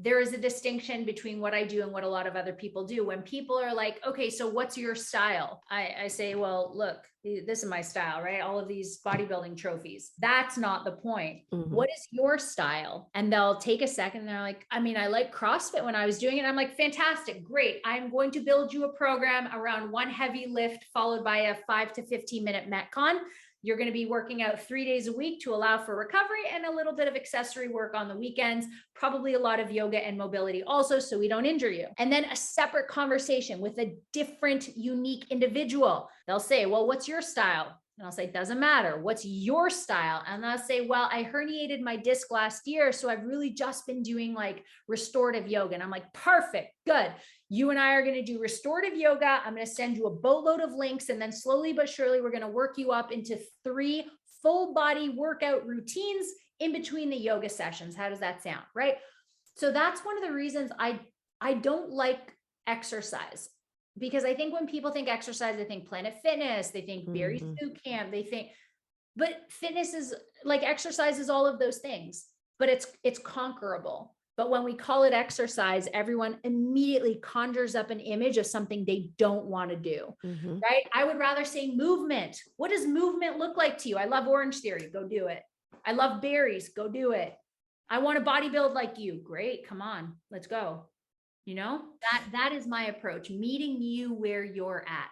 there is a distinction between what I do and what a lot of other people do. When people are like, okay, so what's your style? I say, well, look, this is my style, right? All of these bodybuilding trophies. That's not the point. What is your style? And they'll take a second and they're like, I mean, I like CrossFit when I was doing it. I'm like, fantastic, great. I'm going to build you a program around one heavy lift followed by a 5 to 15 minute Metcon. You're going to be working out 3 days a week to allow for recovery and a little bit of accessory work on the weekends, probably a lot of yoga and mobility also, so we don't injure you. And then a separate conversation with a different, unique individual. They'll say, well, what's your style? And I'll say, doesn't matter. What's your style? And they'll say, well, I herniated my disc last year, so I've really just been doing like restorative yoga. And I'm like, perfect, good. You and I are going to do restorative yoga. I'm going to send you a boatload of links. And then slowly but surely, we're going to work you up into 3 full body workout routines in between the yoga sessions. How does that sound? Right? So that's one of the reasons I don't like exercise. Because I think when people think exercise, they think Planet Fitness, they think Barry's Boot Camp, they think, but fitness is like exercise is all of those things, but it's conquerable. But when we call it exercise, everyone immediately conjures up an image of something they don't want to do, right? I would rather say movement. What does movement look like to you? I love Orange Theory. Go do it. I love berries. Go do it. I want to bodybuild like you. Great. Come on. Let's go. You know, that is my approach, meeting you where you're at.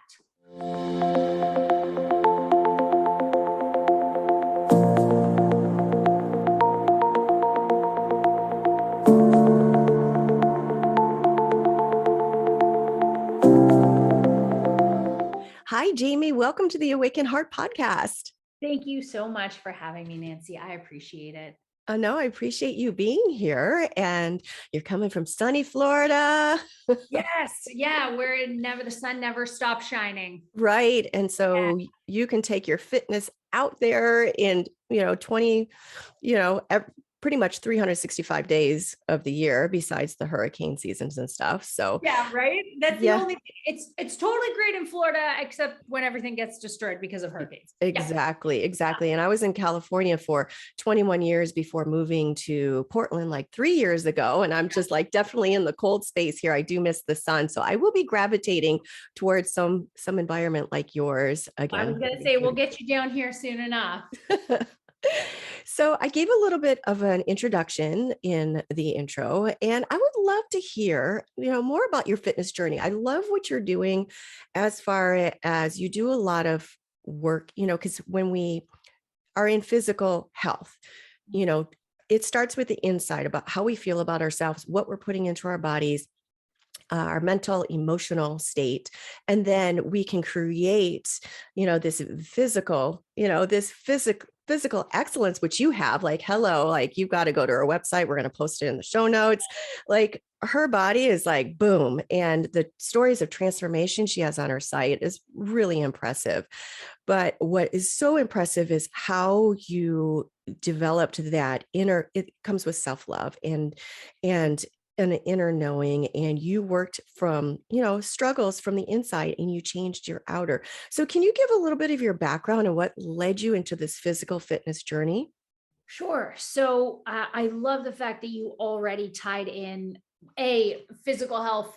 Hi, Jaime. Welcome to the Awaken Heart podcast. Thank you so much for having me, Nancy. I appreciate it. No, I appreciate you being here, and you're coming from sunny Florida. Yes. Yeah. Where the sun never stops shining. Right. And so you can take your fitness out there in, 20, pretty much 365 days of the year besides the hurricane seasons and stuff. So yeah, right. That's the only thing. It's totally great in Florida, except when everything gets destroyed because of hurricanes. Exactly. And I was in California for 21 years before moving to Portland like 3 years ago. And I'm just like definitely in the cold space here. I do miss the sun. So I will be gravitating towards some environment like yours again. I was going to say, we'll get you down here soon enough. So I gave a little bit of an introduction in the intro, and I would love to hear, more about your fitness journey. I love what you're doing as far as you do a lot of work, because when we are in physical health, it starts with the inside about how we feel about ourselves, what we're putting into our bodies, our mental, emotional state. And then we can create, this physical excellence, which you have, like, hello, like you've got to go to our website. We're going to post it in the show notes. Like her body is like, boom. And the stories of transformation she has on her site is really impressive. But what is so impressive is how you developed that it comes with self-love and an inner knowing, and you worked from, struggles from the inside and you changed your outer. So can you give a little bit of your background and what led you into this physical fitness journey? Sure. So I love the fact that you already tied in physical health,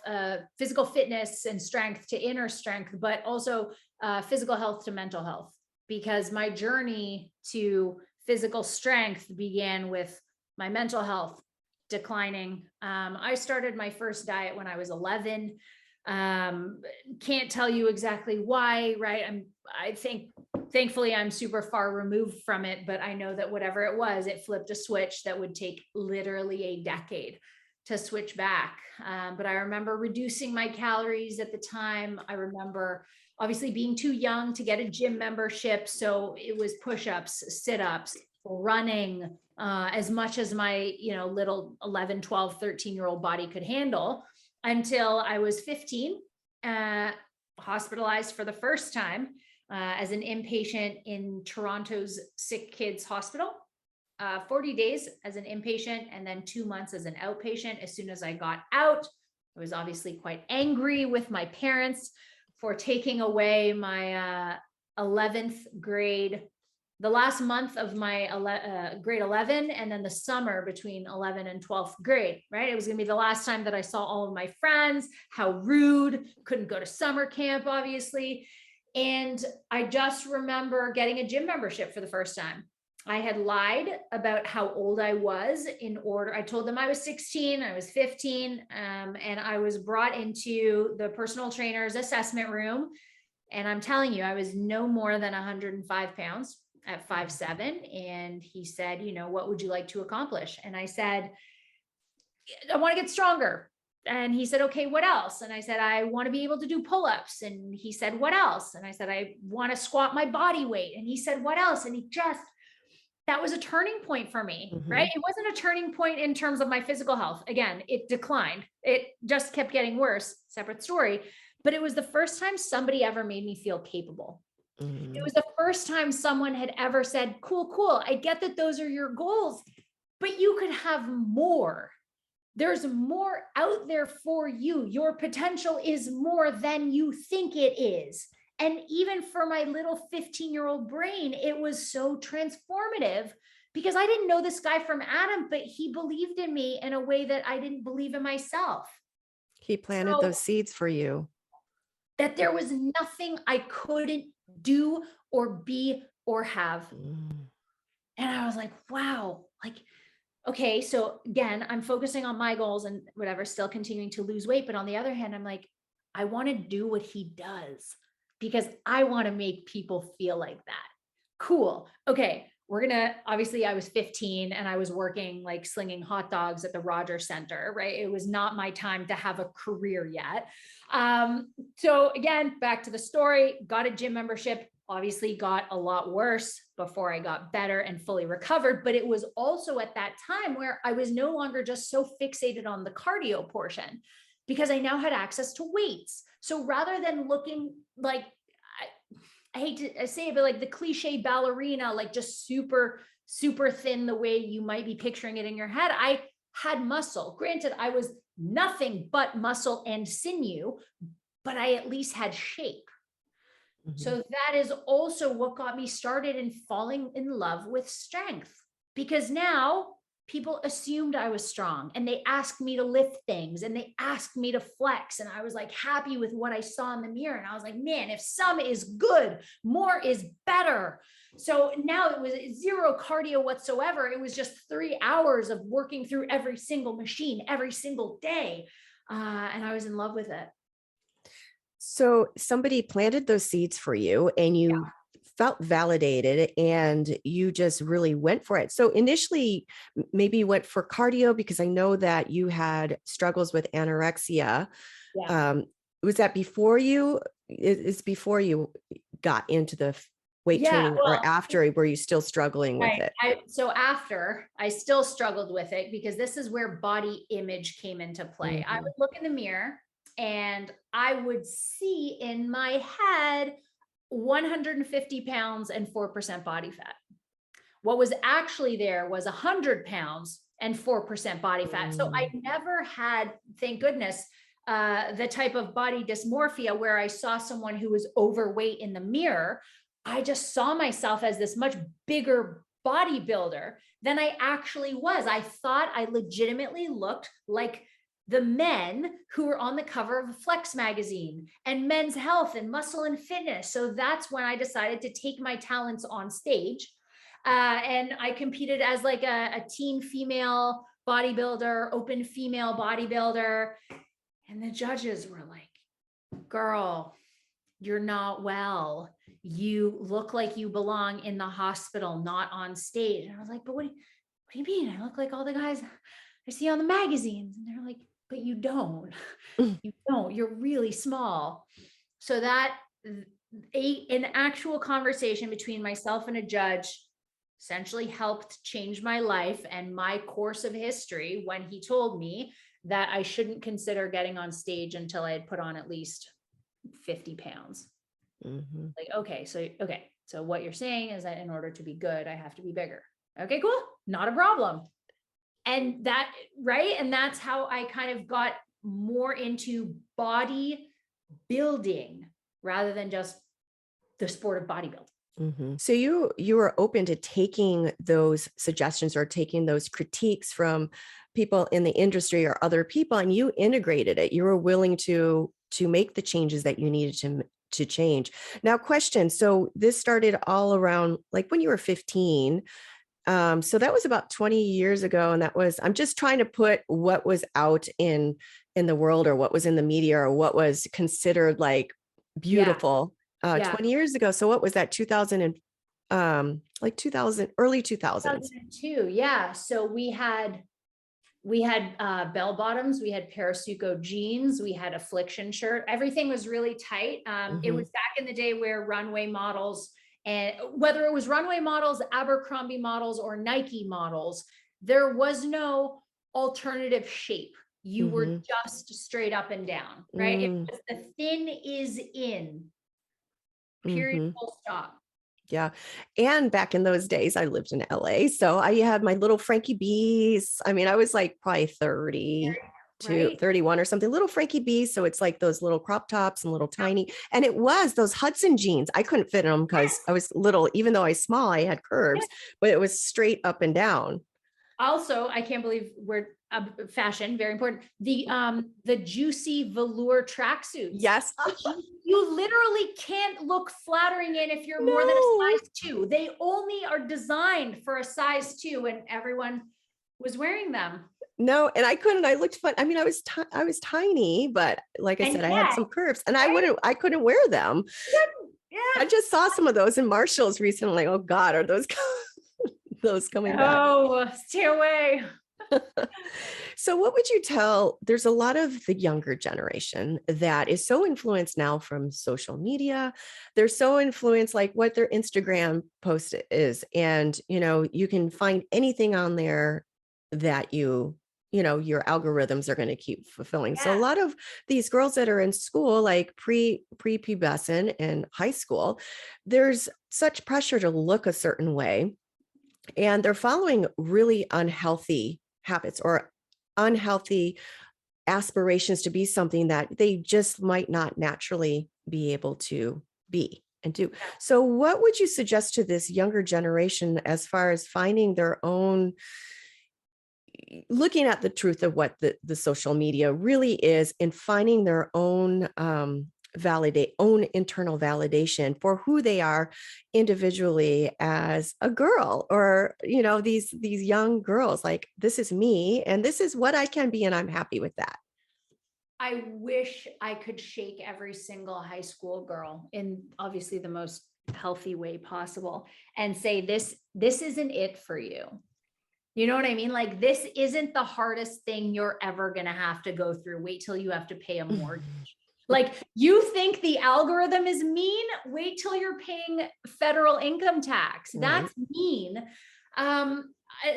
physical fitness and strength to inner strength, but also physical health to mental health, because my journey to physical strength began with my mental health declining. I started my first diet when I was 11. Can't tell you exactly why, right? I think thankfully I'm super far removed from it, but I know that whatever it was, it flipped a switch that would take literally a decade to switch back. But I remember reducing my calories at the time. I remember obviously being too young to get a gym membership. So it was push-ups, sit-ups, running, as much as my, little 11, 12, 13-year-old body could handle, until I was 15, hospitalized for the first time as an inpatient in Toronto's Sick Kids Hospital. 40 days as an inpatient and then 2 months as an outpatient. As soon as I got out, I was obviously quite angry with my parents for taking away my 11th grade the last month of my grade 11, and then the summer between 11 and 12th grade, right? It was going to be the last time that I saw all of my friends. How rude. Couldn't go to summer camp, obviously. And I just remember getting a gym membership for the first time. I had lied about how old I was in order. I told them I was 16, I was 15, and I was brought into the personal trainer's assessment room. And I'm telling you, I was no more than 105 pounds at 5'7". And he said, you know, what would you like to accomplish? And I said, I want to get stronger. And he said, okay, what else? And I said, I want to be able to do pull-ups. And he said, what else? And I said, I want to squat my body weight. And he said, what else? And that was a turning point for me, right? It wasn't a turning point in terms of my physical health. Again, it declined. It just kept getting worse, separate story. But it was the first time somebody ever made me feel capable. It was the first time someone had ever said, cool. I get that those are your goals, but you could have more. There's more out there for you. Your potential is more than you think it is. And even for my little 15-year-old brain, it was so transformative because I didn't know this guy from Adam, but he believed in me in a way that I didn't believe in myself. He planted those seeds for you. That there was nothing I couldn't do or be or have. And I was like, wow, like, okay, so again, I'm focusing on my goals and whatever, still continuing to lose weight. But on the other hand, I'm like, I want to do what he does because I want to make people feel like that. Cool. Okay. Obviously I was 15 and I was working like slinging hot dogs at the Rogers Center, right? It was not my time to have a career yet. So again, back to the story, got a gym membership, obviously got a lot worse before I got better and fully recovered. But it was also at that time where I was no longer just so fixated on the cardio portion because I now had access to weights. So rather than looking like, I hate to say it, but like the cliche ballerina, like just super, super thin, the way you might be picturing it in your head, I had muscle. Granted, I was nothing but muscle and sinew, but I at least had shape. So that is also what got me started in falling in love with strength, because now people assumed I was strong and they asked me to lift things and they asked me to flex. And I was like happy with what I saw in the mirror. And I was like, man, if some is good, more is better. So now it was zero cardio whatsoever. It was just 3 hours of working through every single machine every single day. And I was in love with it. So somebody planted those seeds for you and you felt validated and you just really went for it. So initially, maybe you went for cardio because I know that you had struggles with anorexia. Yeah. Was that before it's before you got into the weight training or after? Were you still struggling with it? So after, I still struggled with it because this is where body image came into play. I would look in the mirror and I would see in my head 150 pounds and 4% body fat. What was actually there was 100 pounds and 4% body fat. So I never had, thank goodness, the type of body dysmorphia where I saw someone who was overweight in the mirror. I just saw myself as this much bigger bodybuilder than I actually was. I thought I legitimately looked like the men who were on the cover of Flex magazine and Men's Health and Muscle and Fitness. So that's when I decided to take my talents on stage. And I competed as like a teen female bodybuilder, open female bodybuilder. And the judges were like, girl, you're not well. You look like you belong in the hospital, not on stage. And I was like, but what do you mean? I look like all the guys I see on the magazines. And they're like, but you don't. You don't. You're really small. So that an actual conversation between myself and a judge essentially helped change my life and my course of history when he told me that I shouldn't consider getting on stage until I had put on at least 50 pounds. Like, okay, so what you're saying is that in order to be good, I have to be bigger. Okay, cool. Not a problem. And that, right? And that's how I kind of got more into body building rather than just the sport of bodybuilding. So you were open to taking those suggestions or taking those critiques from people in the industry or other people, and you integrated it. You were willing to make the changes that you needed to change. Now, question. So this started all around like when you were 15. So that was about 20 years ago. And that was, I'm just trying to put what was out in the world or what was in the media or what was considered like Yeah. beautiful Yeah. 20 years ago. So what was that? 2000 and like 2000, early 2000s. 2002. Yeah. So we had bell bottoms, we had Parasuco jeans, we had Affliction shirt. Everything was really tight. It was back in the day where runway models, and whether it was runway models, Abercrombie models, or Nike models, there was no alternative shape. You were just straight up and down, right? It was the thin is in, period, full stop. Yeah. And back in those days, I lived in LA. So I had my little Frankie B's. I mean, I was like probably 30 to Right? 31 or something, little Frankie B's. So it's like those little crop tops and little tiny. And it was those Hudson jeans. I couldn't fit in them because I was little, even though I was small, I had curves, but it was straight up and down. Also, I can't believe we're fashion, very important. The juicy velour tracksuits. Yes. You literally can't look flattering in if you're more than a size 2. They only are designed for a size 2, and everyone was wearing them. No, and I couldn't. I looked fun. I mean, I was tiny, but like I And said, I had yet, some curves, and right? I couldn't wear them. Yeah. I just saw some of those in Marshalls recently. Oh God, are those those coming back? Oh, stay away. So what would you tell? There's a lot of the younger generation that is so influenced now from social media. They're so influenced like what their Instagram post is. And, you can find anything on there that your algorithms are going to keep fulfilling. So a Yeah. lot of these girls that are in school, like prepubescent and high school, there's such pressure to look a certain way, and they're following really unhealthy habits or unhealthy aspirations to be something that they just might not naturally be able to be and do. So what would you suggest to this younger generation as far as finding their own, looking at the truth of what the social media really is and finding their own own internal validation for who they are individually as a girl, or these young girls, like, this is me and this is what I can be and I'm happy with that. I wish I could shake every single high school girl in obviously the most healthy way possible and say, this isn't it for you. You know what I mean? Like, this isn't the hardest thing you're ever going to have to go through. Wait till you have to pay a mortgage. Like, you think the algorithm is mean? Wait till you're paying federal income tax. That's mean.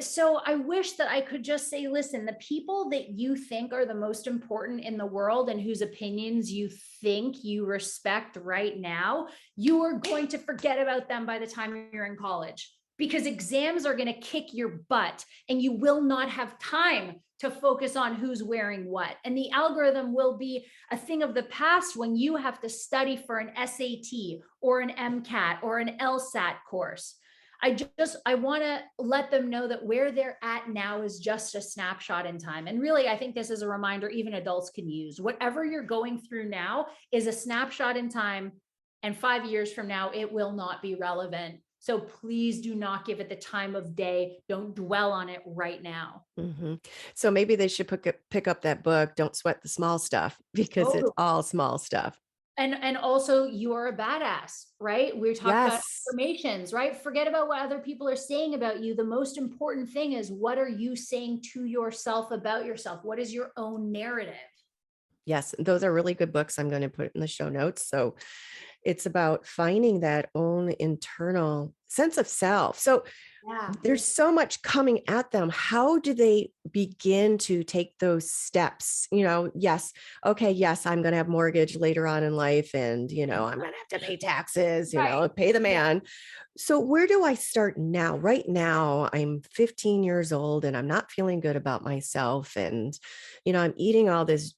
So I wish that I could just say, listen, the people that you think are the most important in the world and whose opinions you think you respect right now, you are going to forget about them by the time you're in college, because exams are going to kick your butt and you will not have time to focus on who's wearing what. And the algorithm will be a thing of the past when you have to study for an SAT or an MCAT or an LSAT course. I want to let them know that where they're at now is just a snapshot in time. And really, I think this is a reminder even adults can use. Whatever you're going through now is a snapshot in time. And 5 years from now, it will not be relevant. So please do not give it the time of day. Don't dwell on it right now. So maybe they should pick up that book, Don't Sweat the Small Stuff, because it's all small stuff. And also, you are a badass, right? We're talking about affirmations, right? Forget about what other people are saying about you. The most important thing is, what are you saying to yourself about yourself? What is your own narrative? Yes, those are really good books. I'm going to put in the show notes. So it's about finding that own internal sense of self. So there's so much coming at them. How do they begin to take those steps? Yes. Okay. Yes. I'm going to have mortgage later on in life, and, I'm going to have to pay taxes, pay the man. So where do I start now? Right now, I'm 15 years old and I'm not feeling good about myself. And, I'm eating all this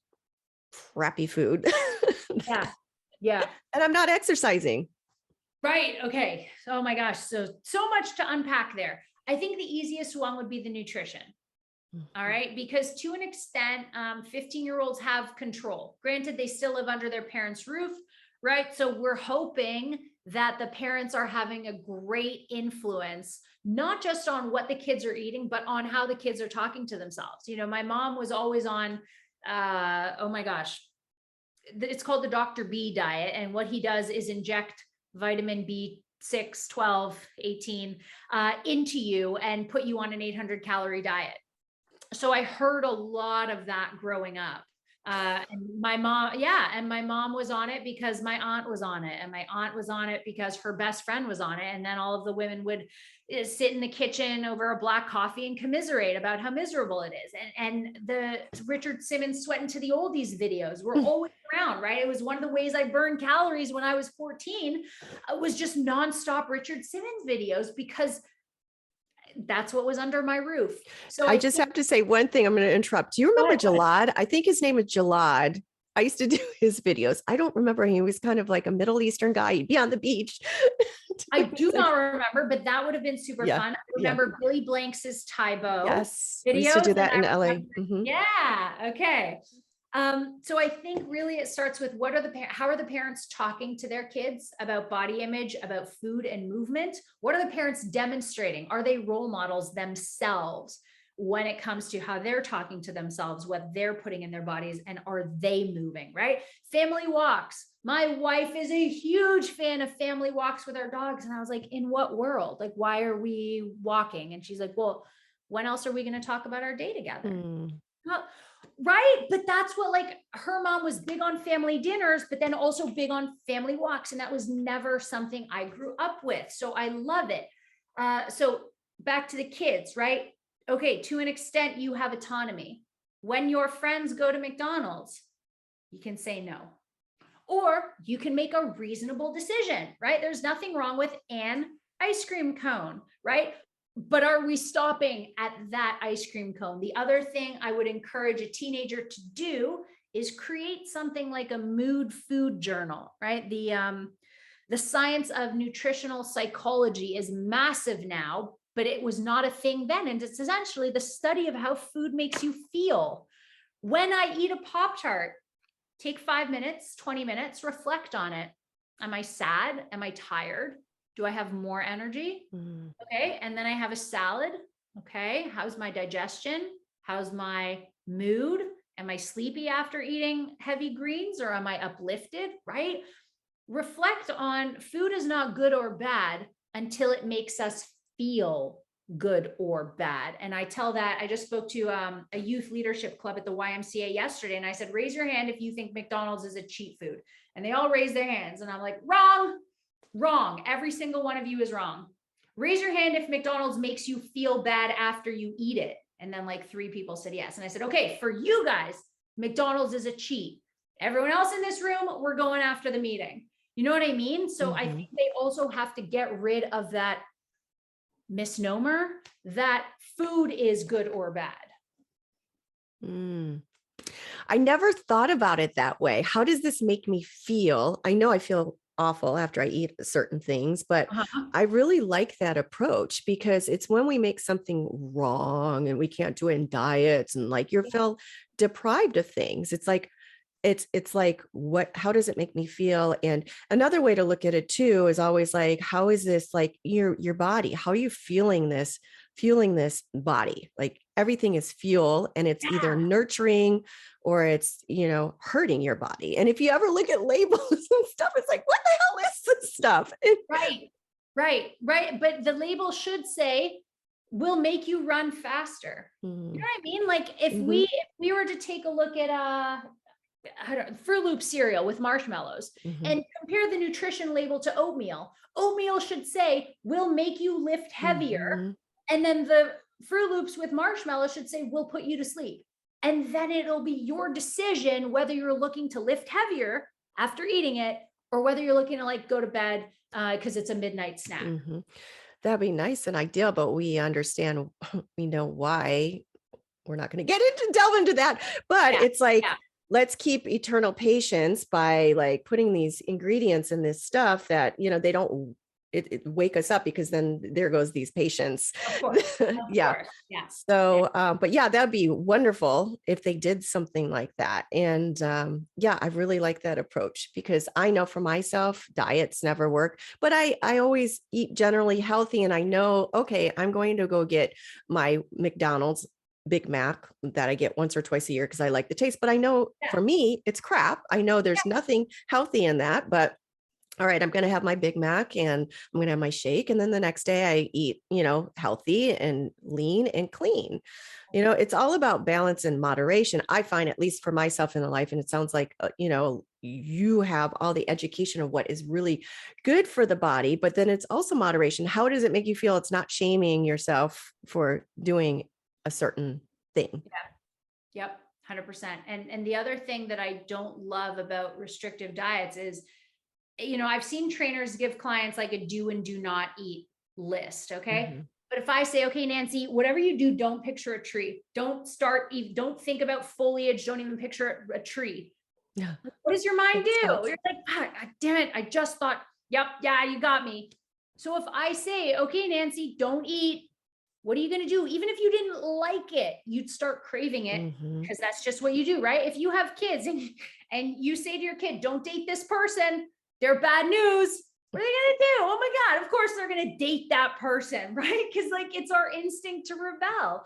crappy food. Yeah. And I'm not exercising. Right. Okay. Oh my gosh. So much to unpack there. I think the easiest one would be the nutrition. All right. Because to an extent, 15-year-olds have control. Granted, they still live under their parents' roof, right? So we're hoping that the parents are having a great influence, not just on what the kids are eating, but on how the kids are talking to themselves. My mom was always on, oh my gosh, it's called the Dr. B diet. And what he does is inject vitamin B6, 12, 18 into you and put you on an 800 calorie diet. So I heard a lot of that growing up. And my mom was on it because my aunt was on it, and my aunt was on it because her best friend was on it. And then all of the women would sit in the kitchen over a black coffee and commiserate about how miserable it is. And the Richard Simmons Sweating to the Oldies videos were always around, right? It was one of the ways I burned calories when I was 14. It was just nonstop Richard Simmons videos because that's what was under my roof. So I just have to say one thing. I'm going to interrupt. Do you remember Jalad? I think his name is Jalad. I used to do his videos. I don't remember. He was kind of like a Middle Eastern guy. He'd be on the beach. I do not remember, but that would have been super fun. I remember Billy Blanks' Tybo. Yes. Videos, we used to do that in LA. Yeah. Okay. So I think really it starts with how are the parents talking to their kids about body image, about food and movement? What are the parents demonstrating? Are they role models themselves when it comes to how they're talking to themselves, what they're putting in their bodies, and are they moving, right? Family walks. My wife is a huge fan of family walks with our dogs. And I was like, in what world? Like, why are we walking? And she's like, well, when else are we going to talk about our day together? Well, right. But that's what, like, her mom was big on family dinners, but then also big on family walks. And that was never something I grew up with. So I love it. So back to the kids, right? Okay. To an extent, you have autonomy. When your friends go to McDonald's, you can say no, or you can make a reasonable decision, right? There's nothing wrong with an ice cream cone, right? But are we stopping at that ice cream cone? The other thing I would encourage a teenager to do is create something like a mood food journal, right? The science of nutritional psychology is massive now, but it was not a thing then. And it's essentially the study of how food makes you feel. When I eat a Pop-Tart, take 5 minutes, 20 minutes, reflect on it. Am I sad? Am I tired? Do I have more energy? Okay. And then I have a salad. Okay. How's my digestion? How's my mood? Am I sleepy after eating heavy greens, or am I uplifted? Right? Reflect on food is not good or bad until it makes us feel good or bad. And I tell that, I just spoke to a youth leadership club at the YMCA yesterday. And I said, raise your hand if you think McDonald's is a cheat food. And they all raised their hands. And I'm like, wrong. Every single one of you is wrong. Raise your hand if McDonald's makes you feel bad after you eat it. And then like 3 people said yes. And I said, okay, for you guys, McDonald's is a cheat. Everyone else in this room, we're going after the meeting. You know what I mean? So I think they also have to get rid of that misnomer that food is good or bad. I never thought about it that way. How does this make me feel? I know I feel awful after I eat certain things, but I really like that approach, because it's when we make something wrong and we can't do it in diets and like you feel deprived of things. It's like, how does it make me feel? And another way to look at it too is always like, how is this like your body? How are you feeling this body? Like everything is fuel, and it's either nurturing or it's, hurting your body. And if you ever look at labels and stuff, it's like, what the hell is this stuff? Right. But the label should say, will make you run faster. You know what I mean? Like if we were to take a look at Fruit Loop cereal with marshmallows and compare the nutrition label to oatmeal should say, will make you lift heavier. And then the Fruit Loops with marshmallows should say, will put you to sleep. And then it'll be your decision whether you're looking to lift heavier after eating it, or whether you're looking to like go to bed because it's a midnight snack. That'd be nice and ideal, but we understand, we know why. We're not going to delve into that, but it's like, let's keep eternal patience by like putting these ingredients in this stuff that, they don't it wake us up, because then there goes these patients. Of course. Of Yeah. course. Yeah. So, but yeah, that'd be wonderful if they did something like that. And yeah, I really like that approach, because I know for myself, diets never work, but I always eat generally healthy. And I know, okay, I'm going to go get my McDonald's Big Mac that I get once or twice a year because I like the taste. But I know Yeah. for me, it's crap. I know there's nothing healthy in that, but all right, I'm going to have my Big Mac and I'm going to have my shake. And then the next day I eat, healthy and lean and clean. It's all about balance and moderation. I find, at least for myself in the life, and it sounds like, you have all the education of what is really good for the body, but then it's also moderation. How does it make you feel? It's not shaming yourself for doing a certain thing. Yeah. Yep. 100%. And the other thing that I don't love about restrictive diets is, I've seen trainers give clients like a do and do not eat list. Okay. Mm-hmm. But if I say, okay, Nancy, whatever you do, don't picture a tree. Don't think about foliage. Don't even picture a tree. Yeah. What does your mind do? Makes sense. You're like, "Ah, damn it. I just thought, yep. Yeah, you got me." So if I say, okay, Nancy, don't eat, what are you going to do? Even if you didn't like it, you'd start craving it, Mm-hmm. because that's just what you do, right? If you have kids and you say to your kid, don't date this person, they're bad news. What are they going to do? Oh my God. Of course they're going to date that person, right? Because like it's our instinct to rebel.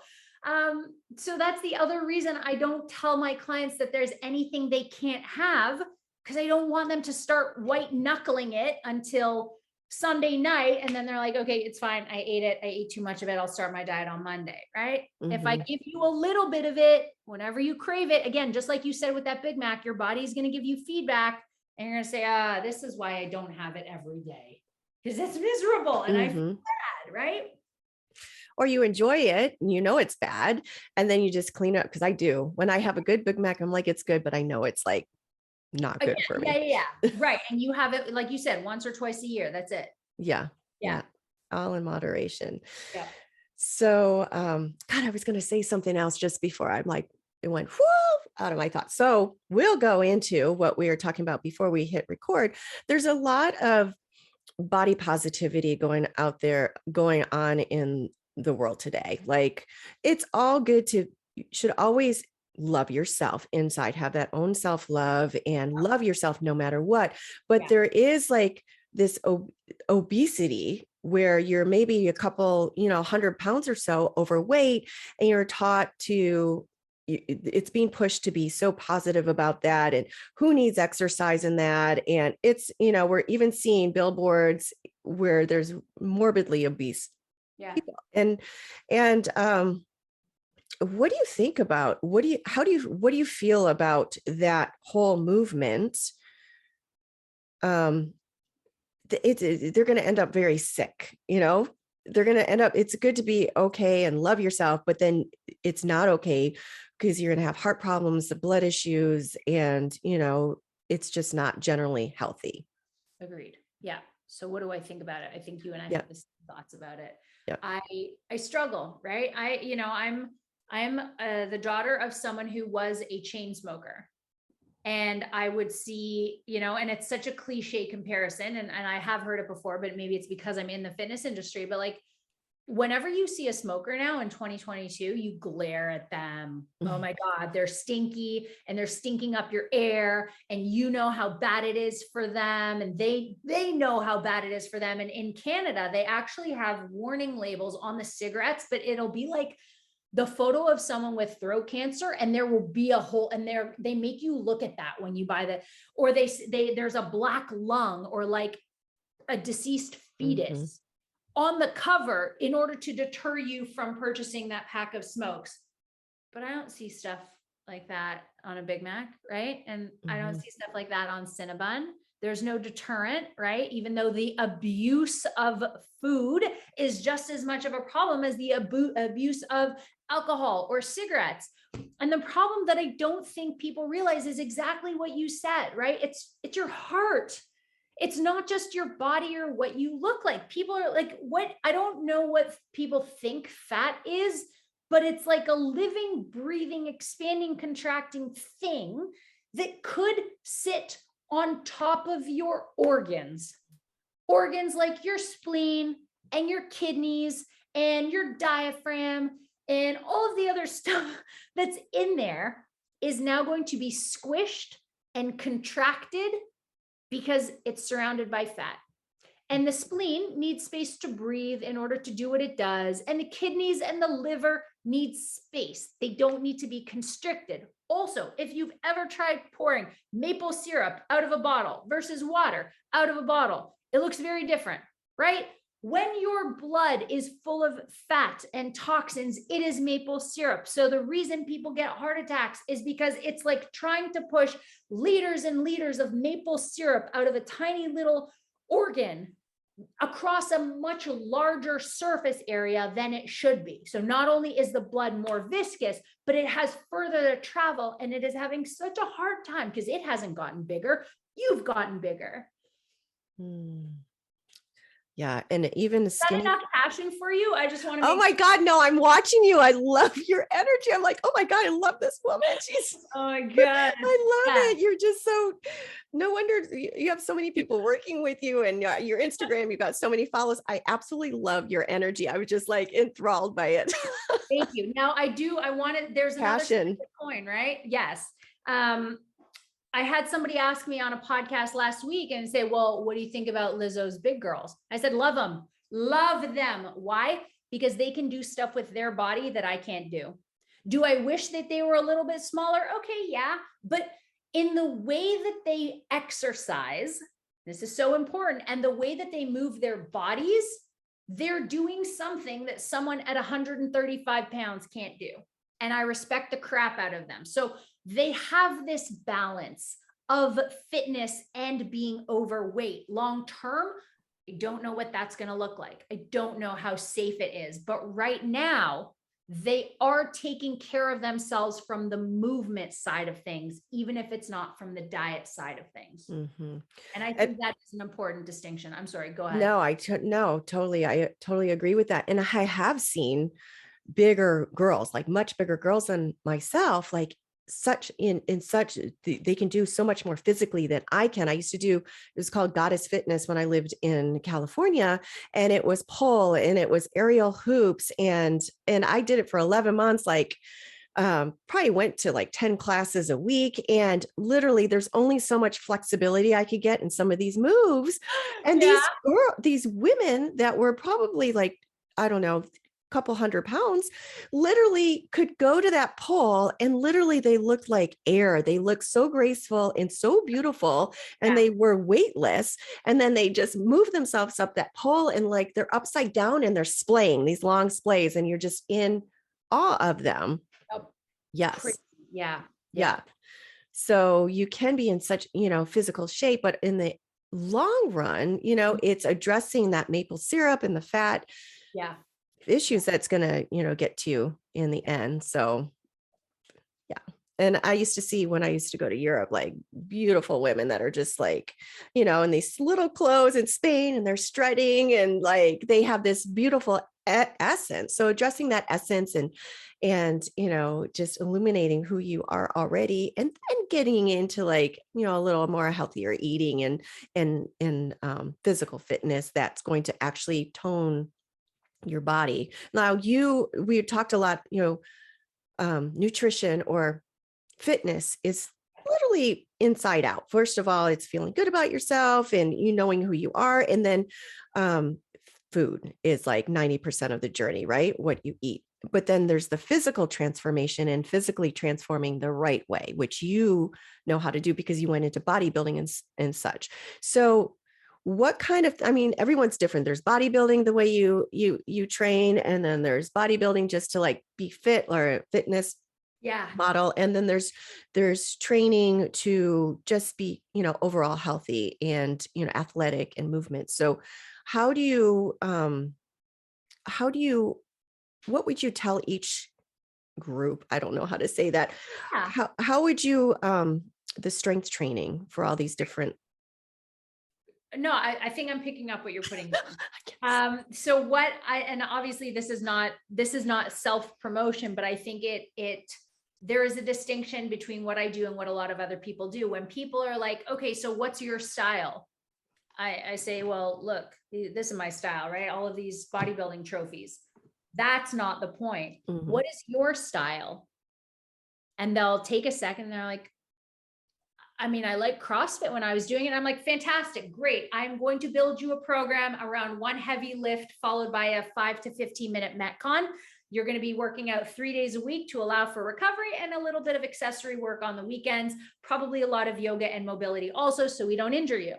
So that's the other reason I don't tell my clients that there's anything they can't have, because I don't want them to start white knuckling it until Sunday night. And then they're like, okay, it's fine. I ate it. I ate too much of it. I'll start my diet on Monday. Right. Mm-hmm. If I give you a little bit of it, whenever you crave it, again, just like you said with that Big Mac, your body's going to give you feedback and you're going to say, this is why I don't have it every day, because it's miserable and I feel bad. Right. Or you enjoy it and it's bad, and then you just clean up. Because I do, when I have a good Big Mac, I'm like, it's good, but I know it's like not good for me. Yeah. Right. And you have it, like you said, once or twice a year. That's it. Yeah. All in moderation. Yeah. So, God, I was going to say something else just before I'm like, it went whoo out of my thoughts. So we'll go into what we were talking about before we hit record. There's a lot of body positivity going on in the world today. Like, it's all good you should always love yourself inside, have that own self-love and love yourself no matter what. But there is like this obesity where you're maybe a couple, 100 pounds or so overweight, and you're taught it's being pushed to be so positive about that. And who needs exercise in that? And it's, we're even seeing billboards where there's morbidly obese people. And what do you think about, what do you feel about that whole movement? They're going to end up very sick, they're going to end up, it's good to be okay and love yourself, but then it's not okay because you're going to have heart problems, the blood issues, and, it's just not generally healthy. Agreed. Yeah. So what do I think about it? I think you and I Yeah. have the same thoughts about it. Yeah. I struggle, right? I'm the daughter of someone who was a chain smoker. And I would see, and it's such a cliche comparison, and I have heard it before, but maybe it's because I'm in the fitness industry, but like, whenever you see a smoker now in 2022, you glare at them. Oh my God, they're stinky and they're stinking up your air, and you know how bad it is for them. And they know how bad it is for them. And in Canada, they actually have warning labels on the cigarettes, but it'll be like the photo of someone with throat cancer, and there will be a hole, and they make you look at that when you buy or there's a black lung or like a deceased fetus on the cover in order to deter you from purchasing that pack of smokes. But I don't see stuff like that on a Big Mac, right? And I don't see stuff like that on Cinnabon. There's no deterrent, right? Even though the abuse of food is just as much of a problem as the abuse of alcohol or cigarettes. And the problem that I don't think people realize is exactly what you said, right? It's your heart. It's not just your body or what you look like. People are like, I don't know what people think fat is, but it's like a living, breathing, expanding, contracting thing that could sit on top of your organs organs like your spleen and your kidneys and your diaphragm and all of the other stuff that's in there is now going to be squished and contracted because it's surrounded by fat. And the spleen needs space to breathe in order to do what it does. And the kidneys and the liver need space. They don't need to be constricted. Also, if you've ever tried pouring maple syrup out of a bottle versus water out of a bottle, it looks very different, right? When your blood is full of fat and toxins, it is maple syrup. So the reason people get heart attacks is because it's like trying to push liters and liters of maple syrup out of a tiny little organ across a much larger surface area than it should be. So not only is the blood more viscous, but it has further to travel, and it is having such a hard time because it hasn't gotten bigger. You've gotten bigger. Yeah. And even the Is that skinny. enough passion for you? I just want to. Oh my God, no, I'm watching you. I love your energy. I'm like, oh my God, I love this woman. She's, Oh my God. I love it. You're just so, no wonder you have so many people working with you, and your Instagram, you've got so many follows. I absolutely love your energy. I was just like enthralled by it. Thank you. Now I wanted, there's another side Passion. of the coin, right? Yes. I had somebody ask me on a podcast last week and say, well, what do you think about Lizzo's big girls? I said, love them. Love them. Why? Because they can do stuff with their body that I can't do. Do I wish that they were a little bit smaller? Okay, yeah. But in the way that they exercise, this is so important, and the way that they move their bodies, they're doing something that someone at 135 pounds can't do. And I respect the crap out of them. So they have this balance of fitness and being overweight. Long term, I don't know what that's going to look like. I don't know how safe it is. But right now, they are taking care of themselves from the movement side of things, even if it's not from the diet side of things. Mm-hmm. And I think that is an important distinction. I'm sorry, go ahead. No, totally. I totally agree with that. And I have seen bigger girls, like much bigger girls than myself, like such they can do so much more physically than I can. I used to do, it was called Goddess Fitness when I lived in California, and it was pole and it was aerial hoops. And I did it for 11 months, like, probably went to like 10 classes a week. And literally there's only so much flexibility I could get in some of these moves. And these women that were probably like, I don't know, couple 100 pounds, literally could go to that pole, and literally they looked like air. They looked so graceful and so beautiful, and they were weightless. And then they just move themselves up that pole, and like they're upside down and they're splaying these long splays, and you're just in awe of them. Oh, yes. Crazy. Yeah. So you can be in such, physical shape, but in the long run, it's addressing that maple syrup and the fat. Issues that's going to, get to you in the end. So yeah. And I used to see, when I used to go to Europe, like beautiful women that are just like, in these little clothes in Spain, and they're strutting, and like, they have this beautiful essence. So addressing that essence and, just illuminating who you are already, and then getting into like, a little more healthier eating and physical fitness that's going to actually tone your body. Now we talked a lot, nutrition or fitness is literally inside out. First of all, it's feeling good about yourself and knowing who you are. And then food is like 90% of the journey, right? What you eat. But then there's the physical transformation and physically transforming the right way, which you know how to do because you went into bodybuilding and such. So what kind of, everyone's different. There's bodybuilding, the way you train, and then there's bodybuilding just to like be fit, or fitness model. And then there's training to just be, overall healthy and, athletic and movement. So what would you tell each group? I don't know how to say that. How would you, the strength training for all these different. No, I think I'm picking up what you're putting down. So and obviously this is not self-promotion, but I think there is a distinction between what I do and what a lot of other people do. When people are like, okay, so what's your style? I say, well, look, this is my style, right? All of these bodybuilding trophies. That's not the point. Mhm. What is your style? And they'll take a second and they're like, I mean, I like CrossFit when I was doing it. I'm like, fantastic, great. I'm going to build you a program around one heavy lift followed by a 5 to 15-minute Metcon. You're going to be working out 3 days a week to allow for recovery and a little bit of accessory work on the weekends, probably a lot of yoga and mobility also, so we don't injure you.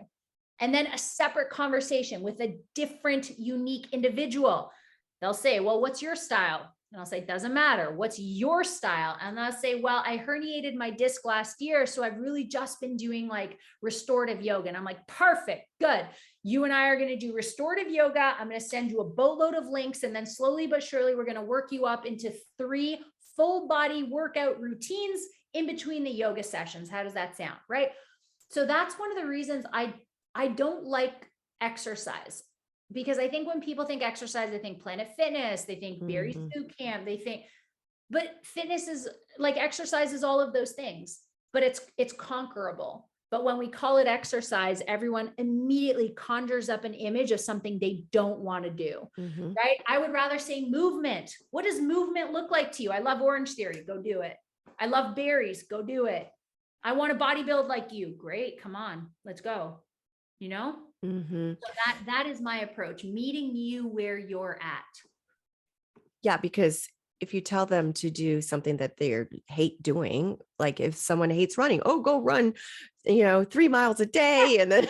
And then a separate conversation with a different, unique individual. They'll say, well, what's your style? And I'll say, doesn't matter. What's your style? And they'll say, well, I herniated my disc last year. So I've really just been doing like restorative yoga. And I'm like, perfect, good. You and I are going to do restorative yoga. I'm going to send you a boatload of links. And then slowly but surely, we're going to work you up into 3 full body workout routines in between the yoga sessions. How does that sound? Right. So that's one of the reasons I don't like exercise. Because I think when people think exercise, they think Planet Fitness, they think Barry's Boot Camp, they think, but fitness is like exercise is all of those things, but it's conquerable. But when we call it exercise, everyone immediately conjures up an image of something they don't want to do, right? I would rather say movement. What does movement look like to you? I love Orange Theory. Go do it. I love berries. Go do it. I want to bodybuild like you. Great. Come on. Let's go. You know? So that is my approach, meeting you where you're at. Yeah, because if you tell them to do something that they hate doing, like if someone hates running, oh, go run, 3 miles a day, and then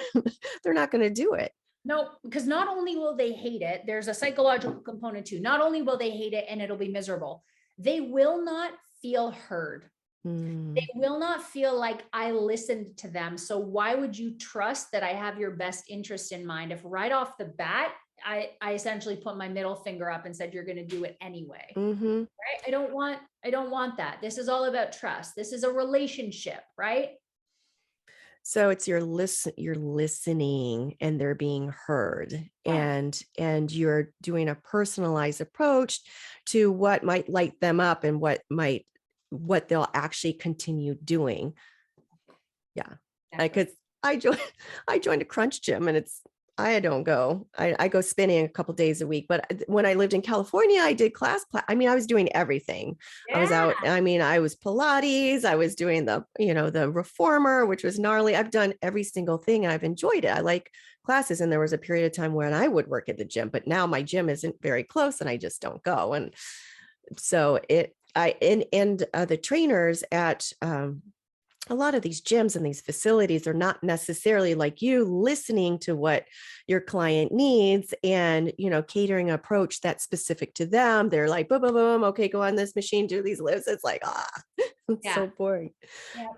they're not going to do it. No, because not only will they hate it, there's a psychological component too. Not only will they hate it and it'll be miserable, they will not feel heard. They will not feel like I listened to them. So why would you trust that I have your best interest in mind if right off the bat, I essentially put my middle finger up and said, you're going to do it anyway. Right? I don't want that. This is all about trust. This is a relationship, right? So it's you're listening and they're being heard, and you're doing a personalized approach to what might light them up and what they'll actually continue doing. Yeah. Because I joined a crunch gym, and I don't go. I go spinning a couple days a week. But when I lived in California, I did class. I mean, I was doing everything. I was out. I mean, I was Pilates. I was doing the reformer, which was gnarly. I've done every single thing, and I've enjoyed it. I like classes. And there was a period of time when I would work at the gym, but now my gym isn't very close, and I just don't go. And so the trainers at a lot of these gyms and these facilities are not necessarily like you, listening to what your client needs and, catering an approach that's specific to them. They're like, boom, boom, boom. Okay, go on this machine, do these lifts. It's like, it's so boring.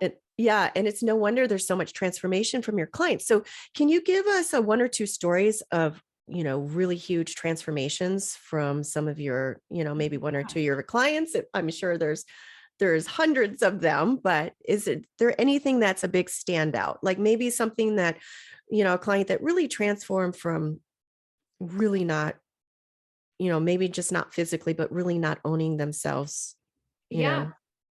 And it's no wonder there's so much transformation from your clients. So can you give us one or two stories of, really huge transformations from some of your, maybe one or two of your clients? I'm sure there's hundreds of them, but is there anything that's a big standout? Like maybe something that, a client that really transformed from really not, maybe just not physically, but really not owning themselves,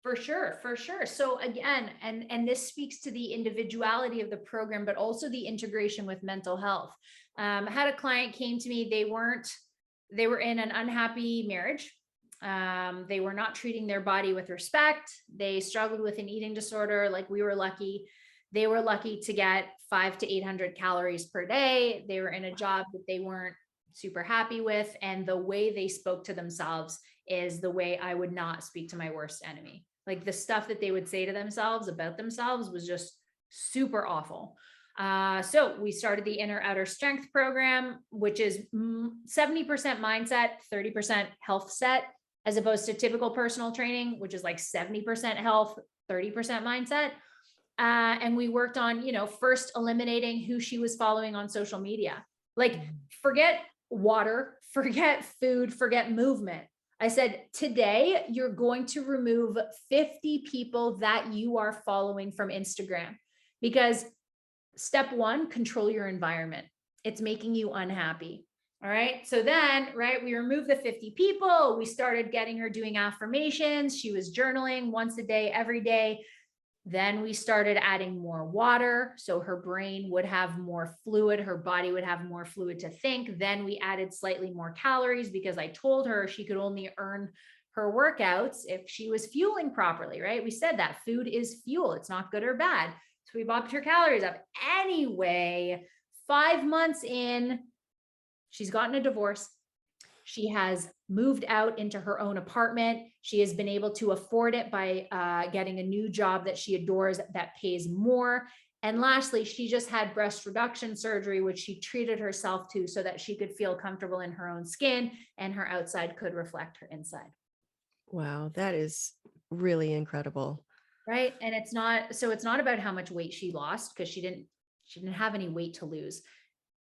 For sure. So again, and this speaks to the individuality of the program, but also the integration with mental health. I had a client came to me, they were in an unhappy marriage. They were not treating their body with respect. They struggled with an eating disorder. Like we were lucky. They were lucky to get 500 to 800 calories per day. They were in a job that they weren't super happy with. And the way they spoke to themselves is the way I would not speak to my worst enemy. Like the stuff that they would say to themselves about themselves was just super awful. So we started the Inner Outer Strength program, which is 70% mindset, 30% health set, as opposed to typical personal training, which is like 70% health, 30% mindset. And we worked on, first eliminating who she was following on social media. Like forget water, forget food, forget movement. I said, today you're going to remove 50 people that you are following from Instagram, because step one, control your environment. It's making you unhappy. All right. So then, we removed the 50 people. We started getting her doing affirmations. She was journaling once a day, every day. Then we started adding more water. So her brain would have more fluid, her body would have more fluid to think. Then we added slightly more calories because I told her she could only earn her workouts if she was fueling properly, right? We said that food is fuel, it's not good or bad. So we bumped her calories up. Anyway, 5 months in, she's gotten a divorce. She has moved out into her own apartment. She has been able to afford it by getting a new job that she adores that pays more. And lastly, she just had breast reduction surgery, which she treated herself to so that she could feel comfortable in her own skin and her outside could reflect her inside. Wow, that is really incredible. Right. And it's not about how much weight she lost because she didn't have any weight to lose.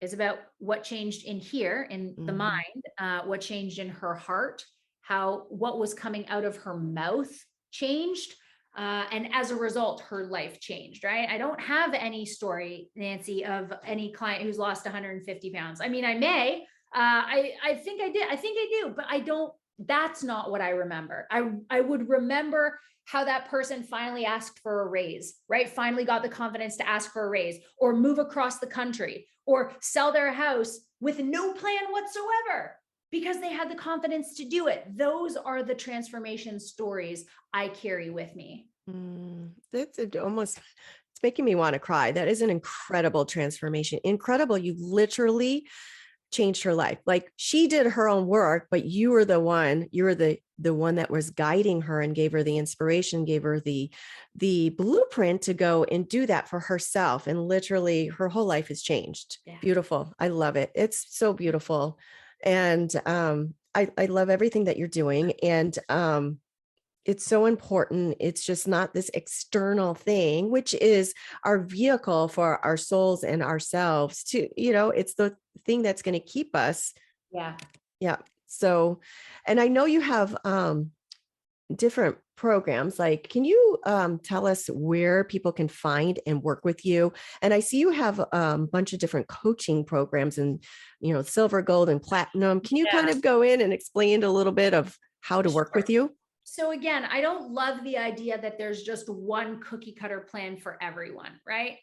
It's about what changed in here in the mind, what changed in her heart, what was coming out of her mouth changed. And as a result, her life changed, right? I don't have any story, Nancy, of any client who's lost 150 pounds. I mean, I may, I think I did. I think I do, but I don't, that's not what I remember. I would remember how that person finally asked for a raise, right? Finally got the confidence to ask for a raise or move across the country or sell their house with no plan whatsoever because they had the confidence to do it. Those are the transformation stories I carry with me. That's almost, it's making me want to cry. That is an incredible transformation. Incredible. You literally changed her life. Like she did her own work, but you were the one that was guiding her and gave her the inspiration, gave her the blueprint to go and do that for herself. And literally her whole life has changed. Yeah. Beautiful. I love it. It's so beautiful. And I love everything that you're doing. And it's so important. It's just not this external thing, which is our vehicle for our souls and ourselves to, it's the thing that's going to keep us. Yeah. Yeah. So, and I know you have different programs. Like, can you tell us where people can find and work with you? And I see you have a bunch of different coaching programs and, silver, gold, and platinum. Can you kind of go in and explain a little bit of how to work with you? So again, I don't love the idea that there's just one cookie cutter plan for everyone, right?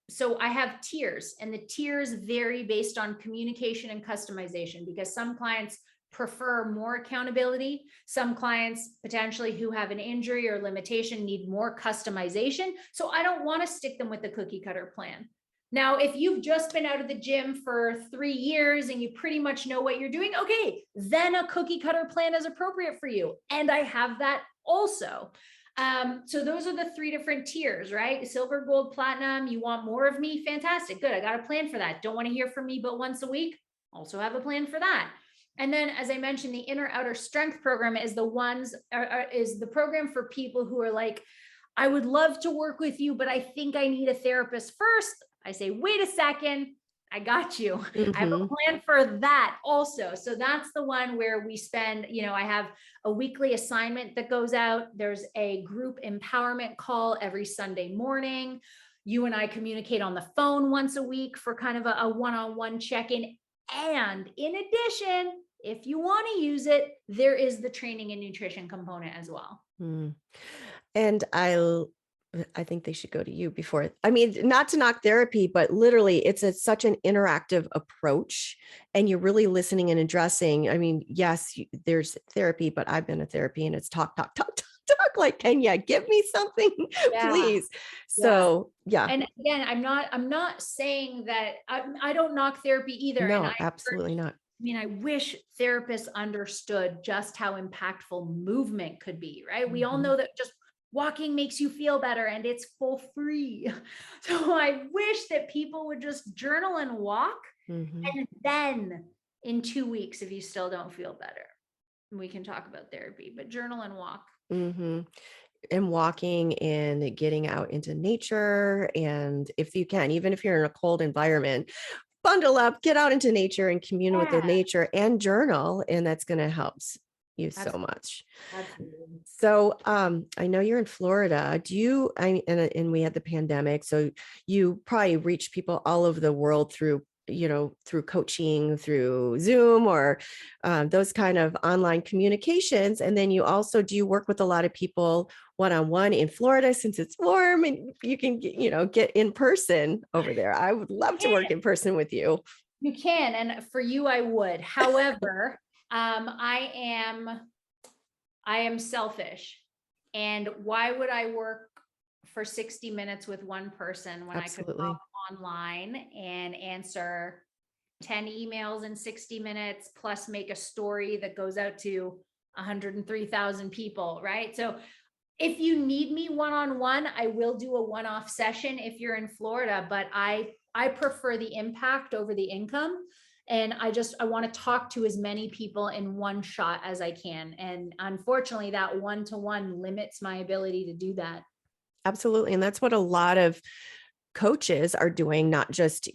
So I have tiers, and the tiers vary based on communication and customization because some clients prefer more accountability. Some clients potentially who have an injury or limitation need more customization. So I don't want to stick them with the cookie cutter plan. Now, if you've just been out of the gym for 3 years and you pretty much know what you're doing, okay, then a cookie cutter plan is appropriate for you. And I have that also. So those are the 3 different tiers, right? Silver, gold, platinum. You want more of me? Fantastic. Good. I got a plan for that. Don't want to hear from me but once a week. Also have a plan for that. And then, as I mentioned, the inner outer strength program is is the program for people who are like, I would love to work with you, but I think I need a therapist first. I say, wait a second, I got you. I have a plan for that also. So that's the one where we spend, I have a weekly assignment that goes out. There's a group empowerment call every Sunday morning. You and I communicate on the phone once a week for kind of a one-on-one check-in. And in addition, if you want to use it, there is the training and nutrition component as well. And I think they should go to you before. I mean, not to knock therapy, but literally it's such an interactive approach and you're really listening and addressing. I mean, yes, there's therapy, but I've been to therapy and it's talk. Like, can you give me something, please? So, yeah. And again, I'm not saying that I don't knock therapy either. No, absolutely not. I mean, I wish therapists understood just how impactful movement could be, right? We all know that just walking makes you feel better and it's for free. So I wish that people would just journal and walk. And then in 2 weeks, if you still don't feel better, we can talk about therapy, but journal and walk. And walking and getting out into nature. And if you can, even if you're in a cold environment, bundle up, get out into nature and commune with the nature and journal. And that's going to help you so much. Absolutely. So I know you're in Florida. And we had the pandemic. So you probably reach people all over the world through coaching, through Zoom or those kind of online communications. And then do you work with a lot of people one-on-one in Florida since it's warm and you can get in person over there. I would love to work in person with you. You can, and for you, I would. However, I am selfish. And why would I work for 60 minutes with one person when Absolutely. I could hop online and answer 10 emails in 60 minutes, plus make a story that goes out to 103,000 people, right? So if you need me one-on-one, I will do a one-off session if you're in Florida, but I prefer the impact over the income. And I want to talk to as many people in one shot as I can. And unfortunately, that one-to-one limits my ability to do that. Absolutely. And that's what a lot of coaches are doing, not just,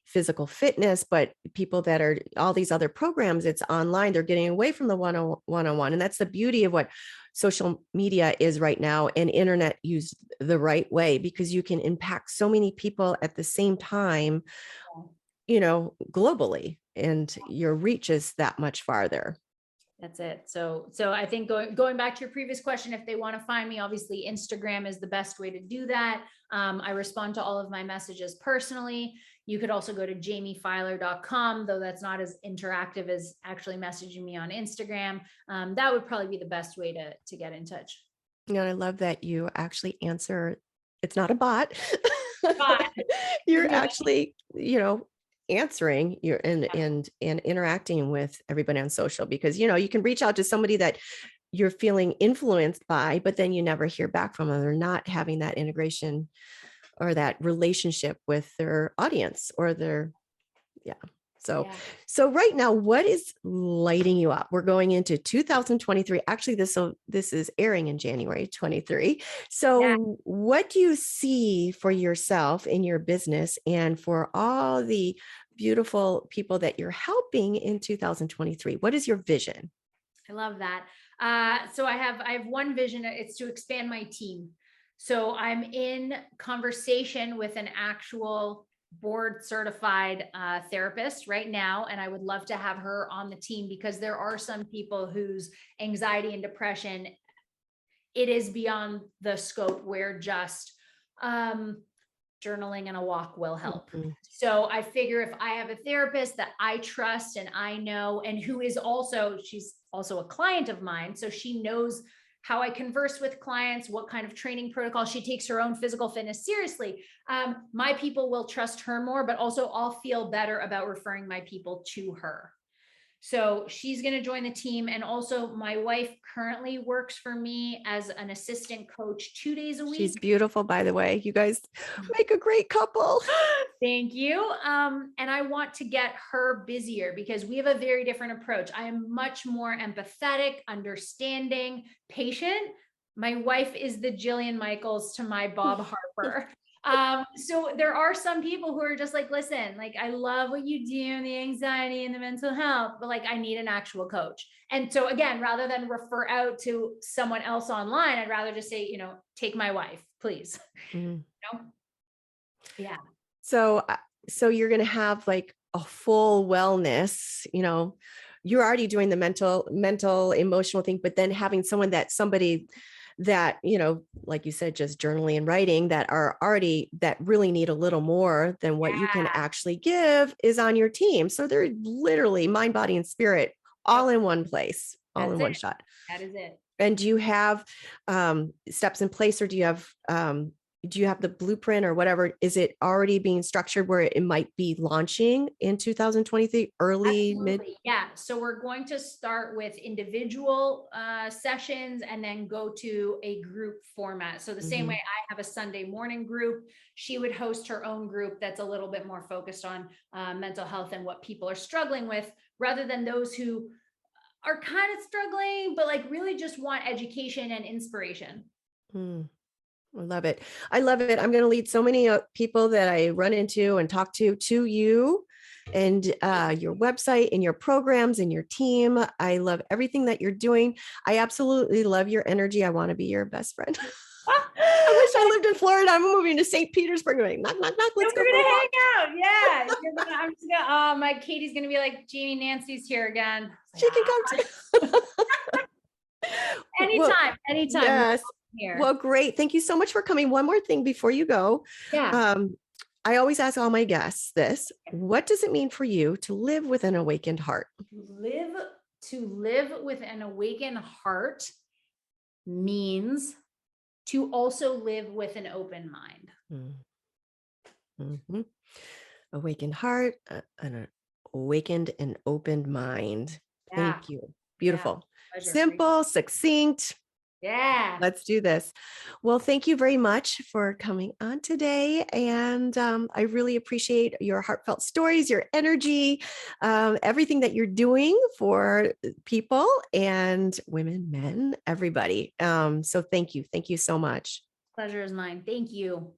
physical fitness, but people that are all these other programs. It's online. They're getting away from the one-on-one. And that's the beauty of what social media is right now, and internet used the right way, because you can impact so many people at the same time, globally, and your reach is that much farther. That's it. So I think going back to your previous question, if they want to find me, obviously Instagram is the best way to do that. I respond to all of my messages personally. You could also go to jaimefiler.com, though that's not as interactive as actually messaging me on Instagram. That would probably be the best way to get in touch. I love that you actually answer. It's not a bot. Bot. You're actually, answering and interacting with everybody on social, because you can reach out to somebody that you're feeling influenced by, but then you never hear back from them. They're not having that integration or that relationship with their audience or their So right now, what is lighting you up? We're going into 2023. Actually, this is airing in January 23. So what do you see for yourself in your business and for all the beautiful people that you're helping in 2023? What is your vision? I love that. So I have one vision. It's to expand my team. So I'm in conversation with an actual board certified therapist right now, and I would love to have her on the team, because there are some people whose anxiety and depression, it is beyond the scope where just journaling and a walk will help. Mm-hmm. So I figure if I have a therapist that I trust and I know, and who is she's also a client of mine, so she knows how I converse with clients, what kind of training protocol. She takes her own physical fitness seriously. My people will trust her more, but also I'll feel better about referring my people to her. So she's going to join the team. And also my wife currently works for me as an assistant coach 2 days a week. She's beautiful, by the way. You guys make a great couple. Thank you. And I want to get her busier, because we have a very different approach. I am much more empathetic, understanding, patient. My wife is the Jillian Michaels to my Bob Harper. So there are some people who are just like, listen, like, I love what you do, the anxiety and the mental health, but like, I need an actual coach. And so again, rather than refer out to someone else online, I'd rather just say, take my wife, please. Mm-hmm. Yeah. So you're going to have like a full wellness, you're already doing the mental, emotional thing, but then having somebody that, like you said, just journaling and writing that really need a little more than what you can actually give is on your team. So they're literally mind, body, and spirit all in one place, all in one shot. That is it. And do you have steps in place, or do you have the blueprint or whatever? Is it already being structured where it might be launching in 2023, early, mid? Yeah. So we're going to start with individual sessions and then go to a group format. So the same way I have a Sunday morning group, she would host her own group that's a little bit more focused on mental health and what people are struggling with, rather than those who are kind of struggling, but like really just want education and inspiration. I love it. I love it. I'm going to lead so many people that I run into and talk to you and your website and your programs and your team. I love everything that you're doing. I absolutely love your energy. I want to be your best friend. I wish I lived in Florida. I'm moving to St. Petersburg. Like, knock, knock, knock. Let's go hang out. Yeah. I'm just gonna, my Katie's going to be like, Jamie, Nancy's here again. She can come too. Anytime. Yes. here. Well, great. Thank you so much for coming. One more thing before you go. Yeah. I always ask all my guests this. What does it mean for you to live with an awakened heart? To live with an awakened heart means to also live with an open mind. Mm-hmm. Awakened heart, an awakened and opened mind. Yeah. Thank you. Yeah. Beautiful. Pleasure. Simple, succinct. Yeah. Let's do this. Well, thank you very much for coming on today. And I really appreciate your heartfelt stories, your energy, everything that you're doing for people and women, men, everybody. So thank you. Thank you so much. Pleasure is mine. Thank you.